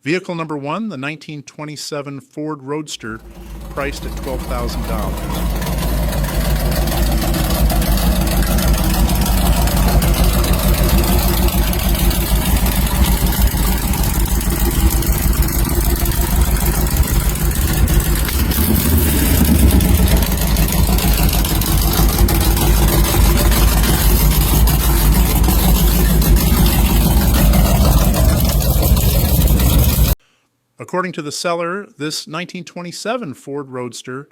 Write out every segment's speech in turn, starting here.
Vehicle number 1, the 1927 Ford Roadster, priced at $12,000. According to the seller, this 1927 Ford Roadster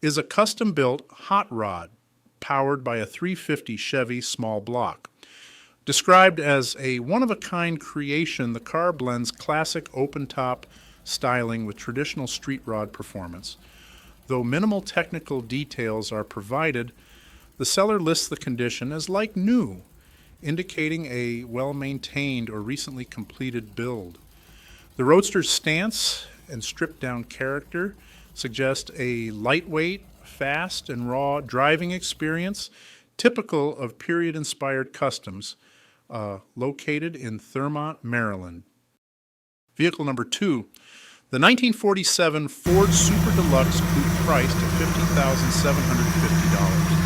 is a custom-built hot rod powered by a 350 Chevy small block. Described as a one-of-a-kind creation, the car blends classic open-top styling with traditional street rod performance. Though minimal technical details are provided, the seller lists the condition as like new, indicating a well-maintained or recently completed build. The Roadster's stance and stripped-down character suggest a lightweight, fast, and raw driving experience typical of period-inspired customs located in Thurmont, Maryland. Vehicle number 2, the 1947 Ford Super Deluxe Coupe, priced at $15,750.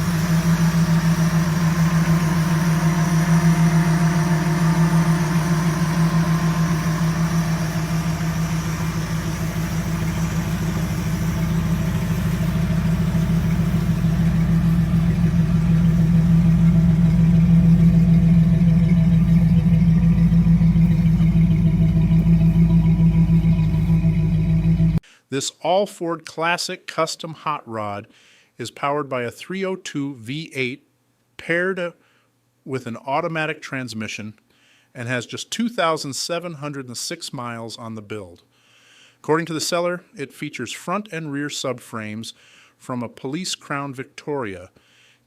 This all-Ford Classic custom hot rod is powered by a 302 V8 paired with an automatic transmission and has just 2,706 miles on the build. According to the seller, it features front and rear subframes from a Police Crown Victoria,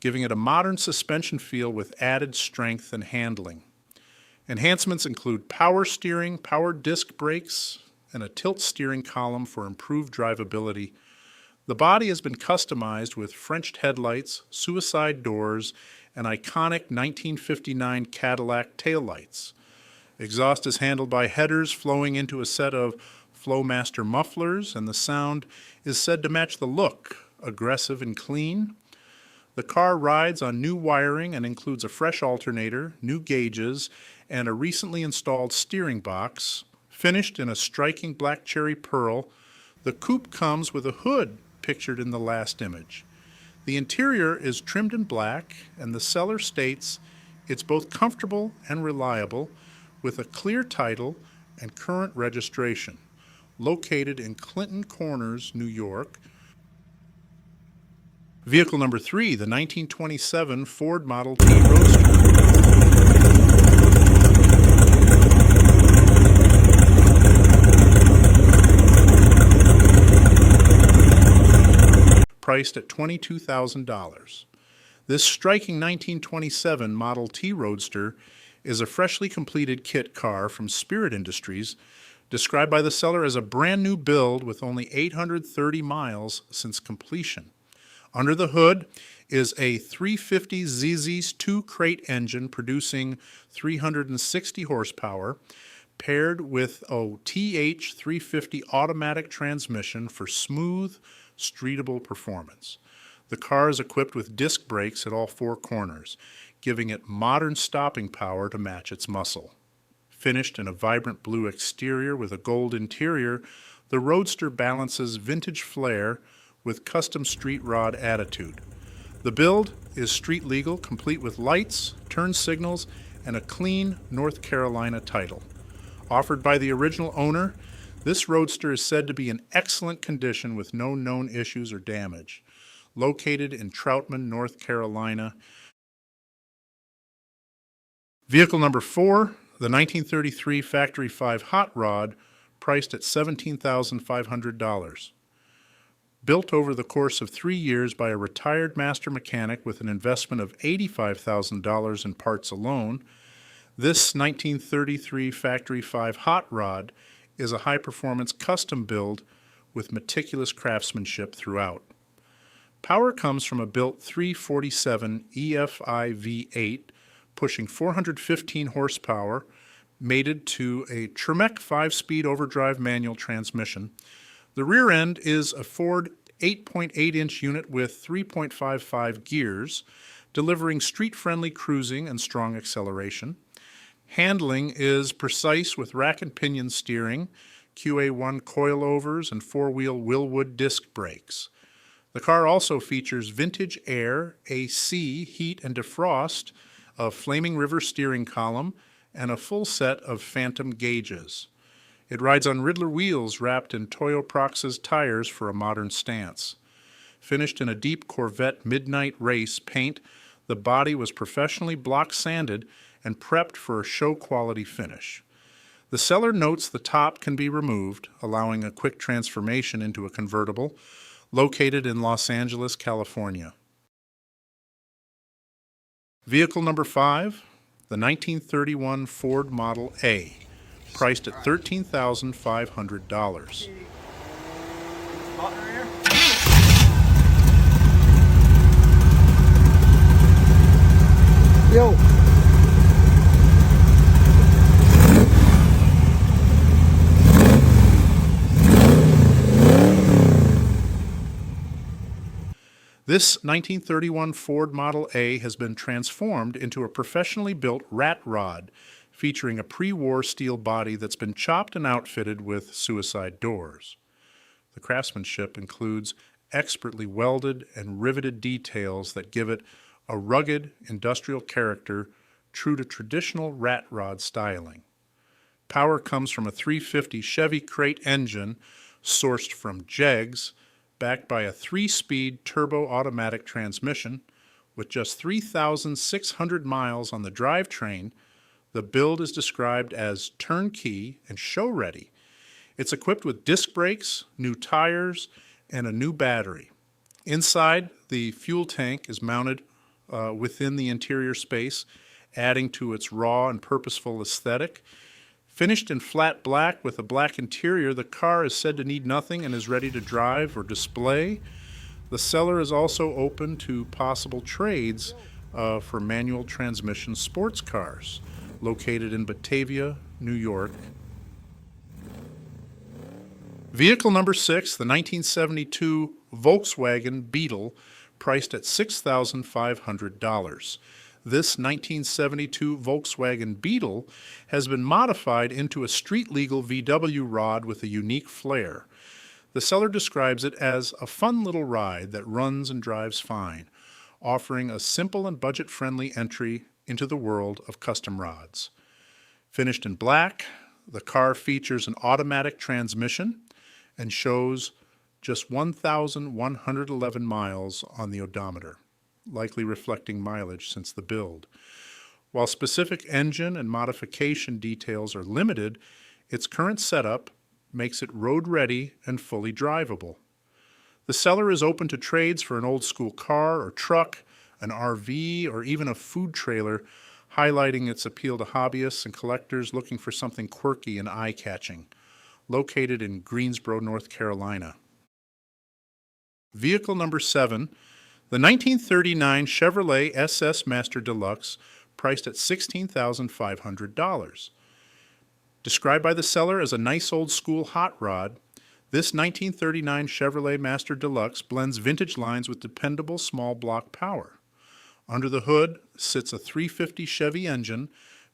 giving it a modern suspension feel with added strength and handling. Enhancements include power steering, power disc brakes, and a tilt steering column for improved drivability. The body has been customized with Frenched headlights, suicide doors, and iconic 1959 Cadillac taillights. Exhaust is handled by headers flowing into a set of Flowmaster mufflers, and the sound is said to match the look, aggressive and clean. The car rides on new wiring and includes a fresh alternator, new gauges, and a recently installed steering box. Finished in a striking black cherry pearl, the coupe comes with a hood pictured in the last image. The interior is trimmed in black, and the seller states it's both comfortable and reliable, with a clear title and current registration. Located in Clinton Corners, New York. Vehicle number 3, the 1927 Ford Model T Roadster. Priced at $22,000. This striking 1927 Model T Roadster is a freshly completed kit car from Spirit Industries, described by the seller as a brand new build with only 830 miles since completion. Under the hood is a 350 ZZ's 2-crate engine producing 360 horsepower, paired with a TH350 automatic transmission for smooth, streetable performance. The car is equipped with disc brakes at all 4 corners, giving it modern stopping power to match its muscle. Finished in a vibrant blue exterior with a gold interior, the Roadster balances vintage flair with custom street rod attitude. The build is street legal, complete with lights, turn signals, and a clean North Carolina title. Offered by the original owner, this Roadster is said to be in excellent condition with no known issues or damage. Located in Troutman, North Carolina. Vehicle number 4, the 1933 Factory 5 Hot Rod, priced at $17,500. Built over the course of 3 years by a retired master mechanic with an investment of $85,000 in parts alone, this 1933 Factory 5 Hot Rod is a high-performance custom build with meticulous craftsmanship throughout. Power comes from a built 347 EFI V8 pushing 415 horsepower, mated to a Tremec 5-speed overdrive manual transmission. The rear end is a Ford 8.8-inch unit with 3.55 gears, delivering street-friendly cruising and strong acceleration. Handling is precise with rack and pinion steering, QA1 coilovers, and four-wheel Willwood disc brakes. The car also features vintage air, AC, heat and defrost, a Flaming River steering column, and a full set of phantom gauges. It rides on Riddler wheels wrapped in Toyo Prox's tires for a modern stance. Finished in a deep Corvette Midnight Race paint, the body was professionally block sanded and prepped for a show-quality finish. The seller notes the top can be removed, allowing a quick transformation into a convertible, located in Los Angeles, California. Vehicle number 5, the 1931 Ford Model A, priced at $13,500. Yo. This 1931 Ford Model A has been transformed into a professionally built rat rod, featuring a pre-war steel body that's been chopped and outfitted with suicide doors. The craftsmanship includes expertly welded and riveted details that give it a rugged, industrial character true to traditional rat rod styling. Power comes from a 350 Chevy crate engine sourced from Jegs, backed by a 3-speed turbo-automatic transmission. With just 3,600 miles on the drivetrain, the build is described as turnkey and show-ready. It's equipped with disc brakes, new tires, and a new battery. Inside, the fuel tank is mounted within the interior space, adding to its raw and purposeful aesthetic. Finished in flat black with a black interior, the car is said to need nothing and is ready to drive or display. The seller is also open to possible trades for manual transmission sports cars, located in Batavia, New York. Vehicle number 6, the 1972 Volkswagen Beetle, priced at $6,500. This 1972 Volkswagen Beetle has been modified into a street-legal VW rod with a unique flair. The seller describes it as a fun little ride that runs and drives fine, offering a simple and budget-friendly entry into the world of custom rods. Finished in black, the car features an automatic transmission and shows just 1,111 miles on the odometer, likely reflecting mileage since the build. While specific engine and modification details are limited, its current setup makes it road-ready and fully drivable. The seller is open to trades for an old-school car or truck, an RV, or even a food trailer, highlighting its appeal to hobbyists and collectors looking for something quirky and eye-catching. Located in Greensboro, North Carolina. Vehicle number 7, the 1939 Chevrolet SS Master Deluxe, priced at $16,500. Described by the seller as a nice old school hot rod, this 1939 Chevrolet Master Deluxe blends vintage lines with dependable small block power. Under the hood sits a 350 Chevy engine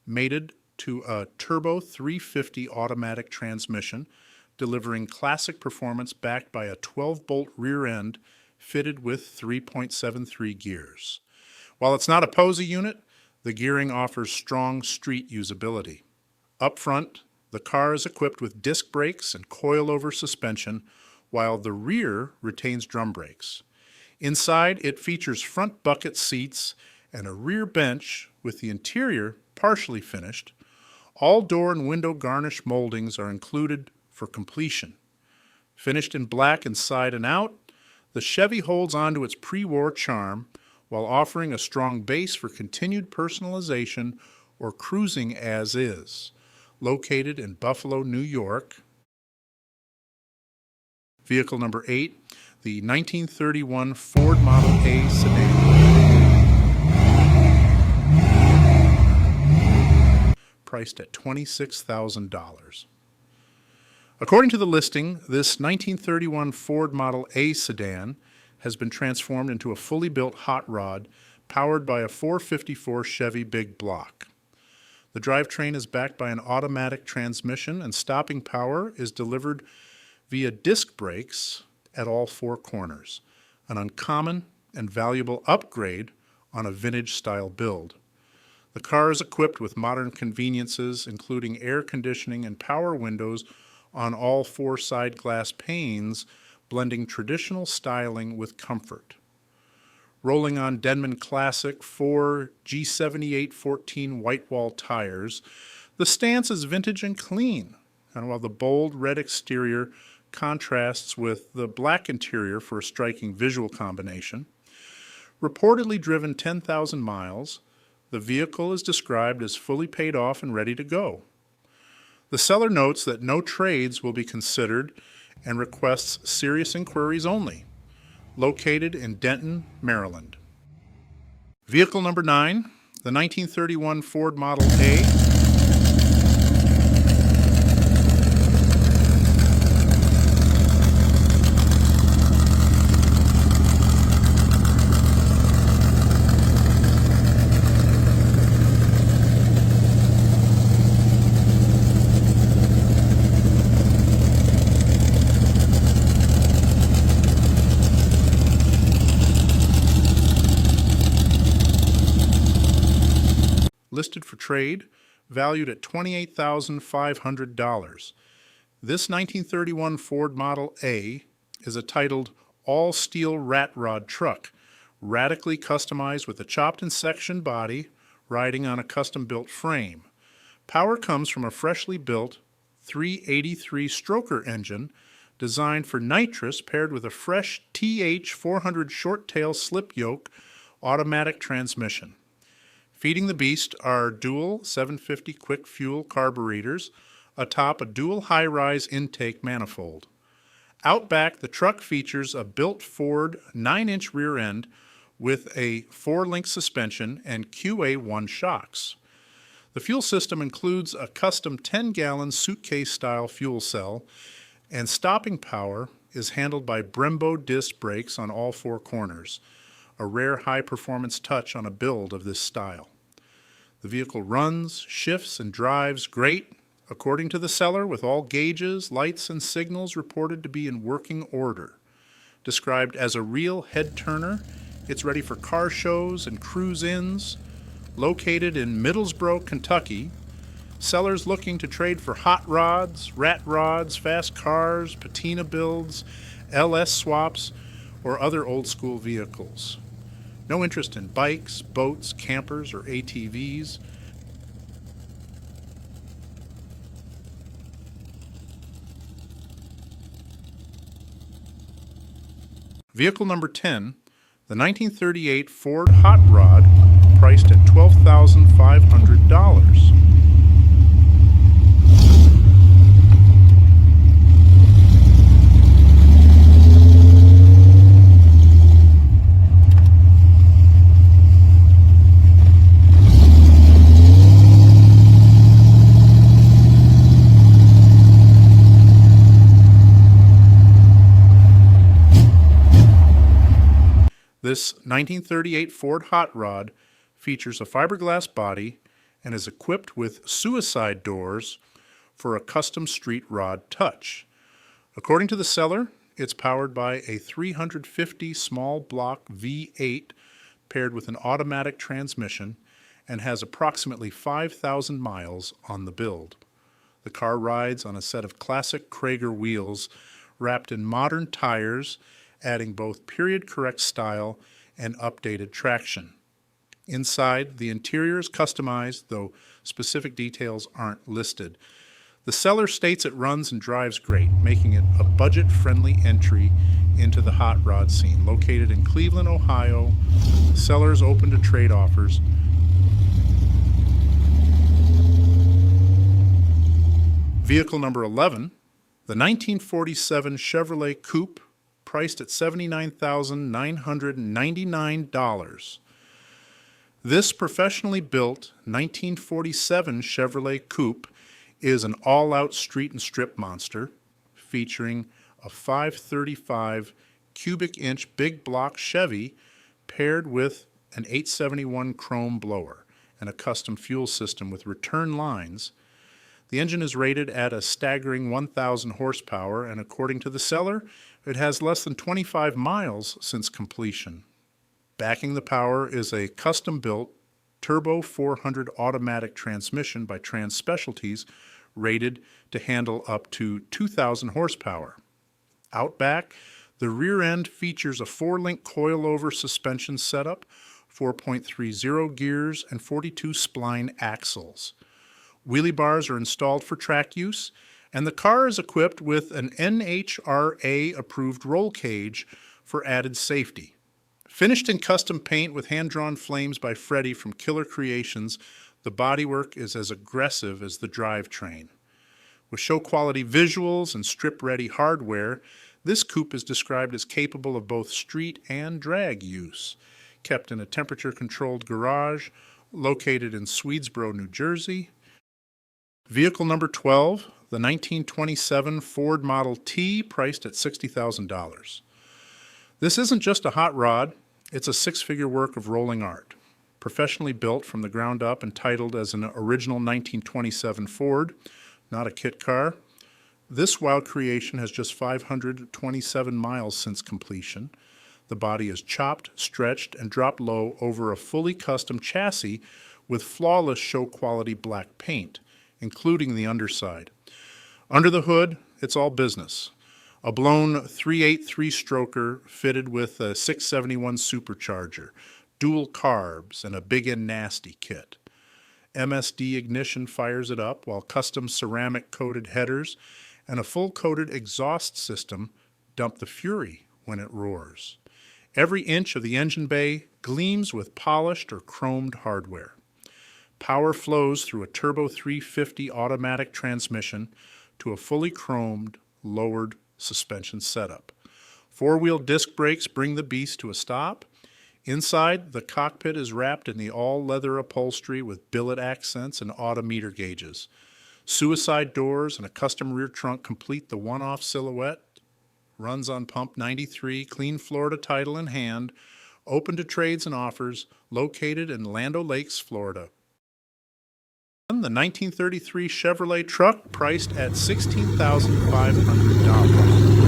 mated to a turbo 350 automatic transmission, delivering classic performance backed by a 12-bolt rear end fitted with 3.73 gears. While it's not a posy unit, the gearing offers strong street usability. Up front, the car is equipped with disc brakes and coilover suspension, while the rear retains drum brakes. Inside, it features front bucket seats and a rear bench with the interior partially finished. All door and window garnish moldings are included for completion. Finished in black inside and out, the Chevy holds on to its pre-war charm while offering a strong base for continued personalization or cruising as is. Located in Buffalo, New York. Vehicle number 8, the 1931 Ford Model A Sedan. priced at $26,000. According to the listing, this 1931 Ford Model A sedan has been transformed into a fully built hot rod powered by a 454 Chevy big block. The drivetrain is backed by an automatic transmission, and stopping power is delivered via disc brakes at all four corners, an uncommon and valuable upgrade on a vintage-style build. The car is equipped with modern conveniences, including air conditioning and power windows on all four side glass panes, blending traditional styling with comfort. Rolling on Denman Classic 4 G7814 white wall tires, the stance is vintage and clean, and while the bold red exterior contrasts with the black interior for a striking visual combination. Reportedly driven 10,000 miles, the vehicle is described as fully paid off and ready to go. The seller notes that no trades will be considered and requests serious inquiries only. Located in Denton, Maryland. Vehicle number 9, the 1931 Ford Model A. Listed for trade, valued at $28,500. This 1931 Ford Model A is a titled all-steel rat rod truck, radically customized with a chopped and sectioned body riding on a custom-built frame. Power comes from a freshly built 383 stroker engine designed for nitrous paired with a fresh TH400 short-tail slip yoke automatic transmission. Feeding the beast are dual 750 quick fuel carburetors atop a dual high-rise intake manifold. Out back, the truck features a built Ford 9-inch rear end with a 4-link suspension and QA1 shocks. The fuel system includes a custom 10-gallon suitcase-style fuel cell, and stopping power is handled by Brembo disc brakes on all four corners, a rare high-performance touch on a build of this style. The vehicle runs, shifts, and drives great, according to the seller, with all gauges, lights, and signals reported to be in working order. Described as a real head-turner, it's ready for car shows and cruise-ins. Located in Middlesboro, Kentucky, sellers looking to trade for hot rods, rat rods, fast cars, patina builds, LS swaps, or other old-school vehicles. No interest in bikes, boats, campers, or ATVs. Vehicle number 10, the 1938 Ford Hot Rod, priced at $12,500. This 1938 Ford Hot Rod features a fiberglass body and is equipped with suicide doors for a custom street rod touch. According to the seller, it's powered by a 350 small block V8 paired with an automatic transmission and has approximately 5,000 miles on the build. The car rides on a set of classic Krager wheels wrapped in modern tires, adding both period-correct style and updated traction. Inside, the interior is customized, though specific details aren't listed. The seller states it runs and drives great, making it a budget-friendly entry into the hot rod scene. Located in Cleveland, Ohio, the seller is open to trade offers. Vehicle number 11, the 1947 Chevrolet Coupe, priced at $79,999. This professionally built 1947 Chevrolet Coupe is an all-out street and strip monster featuring a 535 cubic inch big block Chevy paired with an 871 chrome blower and a custom fuel system with return lines. The engine is rated at a staggering 1,000 horsepower, and according to the seller, it has less than 25 miles since completion. Backing the power is a custom-built Turbo 400 automatic transmission by Trans Specialties, rated to handle up to 2,000 horsepower. Out back, the rear end features a 4-link coilover suspension setup, 4.30 gears, and 42 spline axles. Wheelie bars are installed for track use, and the car is equipped with an NHRA-approved roll cage for added safety. Finished in custom paint with hand-drawn flames by Freddie from Killer Creations, the bodywork is as aggressive as the drivetrain. With show-quality visuals and strip-ready hardware, this coupe is described as capable of both street and drag use. Kept in a temperature-controlled garage located in Swedesboro, New Jersey. Vehicle number 12, the 1927 Ford Model T, priced at $60,000. This isn't just a hot rod, it's a six-figure work of rolling art. Professionally built from the ground up and titled as an original 1927 Ford, not a kit car. This wild creation has just 527 miles since completion. The body is chopped, stretched, and dropped low over a fully custom chassis with flawless show-quality black paint, including the underside. Under the hood, it's all business. A blown 3.8 three-stroker fitted with a 671 supercharger, dual carbs, and a Big and Nasty kit. MSD ignition fires it up, while custom ceramic-coated headers and a full-coated exhaust system dump the fury when it roars. Every inch of the engine bay gleams with polished or chromed hardware. Power flows through a Turbo 350 automatic transmission to a fully chromed, lowered suspension setup. Four-wheel disc brakes bring the beast to a stop. Inside, the cockpit is wrapped in the all-leather upholstery with billet accents and odometer gauges. Suicide doors and a custom rear trunk complete the one-off silhouette. Runs on pump 93, clean Florida title in hand, open to trades and offers, located in Land O'Lakes, Florida. The 1933 Chevrolet truck, priced at $16,500.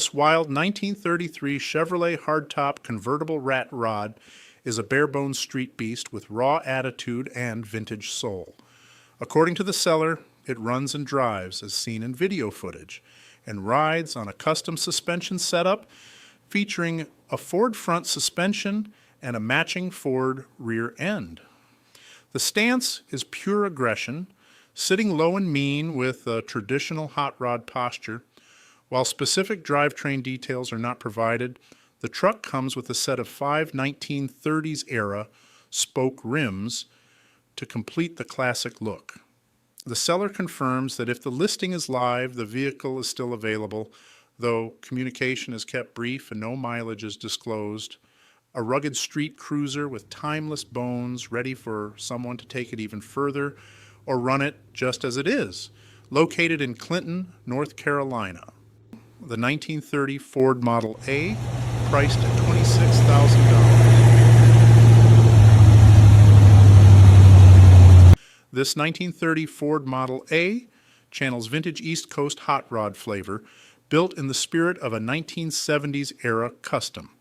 This wild 1933 Chevrolet hardtop convertible rat rod is a bare-bones street beast with raw attitude and vintage soul. According to the seller, it runs and drives as seen in video footage, and rides on a custom suspension setup featuring a Ford front suspension and a matching Ford rear end. The stance is pure aggression, sitting low and mean with a traditional hot rod posture. While specific drivetrain details are not provided, the truck comes with a set of 5 1930s-era spoke rims to complete the classic look. The seller confirms that if the listing is live, the vehicle is still available, though communication is kept brief and no mileage is disclosed. A rugged street cruiser with timeless bones, ready for someone to take it even further or run it just as it is, located in Clinton, North Carolina. The 1930 Ford Model A, priced at $26,000. This 1930 Ford Model A channels vintage East Coast hot rod flavor, built in the spirit of a 1970s era custom.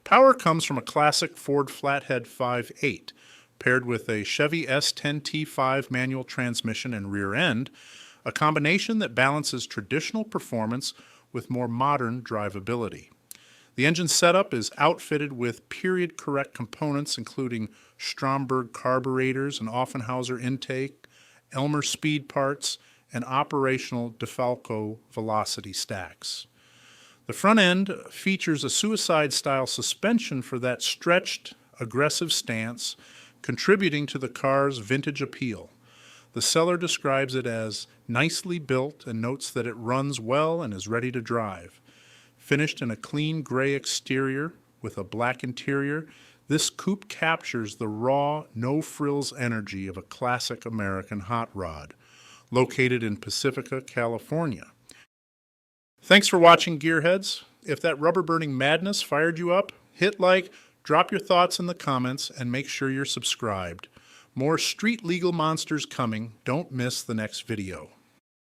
Power comes from a classic Ford Flathead 5.8, paired with a Chevy S10T5 manual transmission and rear end, a combination that balances traditional performance with more modern drivability. The engine setup is outfitted with period-correct components including Stromberg carburetors, an Offenhauser intake, Elmer speed parts, and operational DeFalco velocity stacks. The front end features a suicide-style suspension for that stretched, aggressive stance, contributing to the car's vintage appeal. The seller describes it as nicely built and notes that it runs well and is ready to drive. Finished in a clean gray exterior with a black interior, this coupe captures the raw, no-frills energy of a classic American hot rod, located in Pacifica, California. Thanks for watching, Gearheads. If that rubber burning madness fired you up, hit like, drop your thoughts in the comments, and make sure you're subscribed. More street legal monsters coming. Don't miss the next video.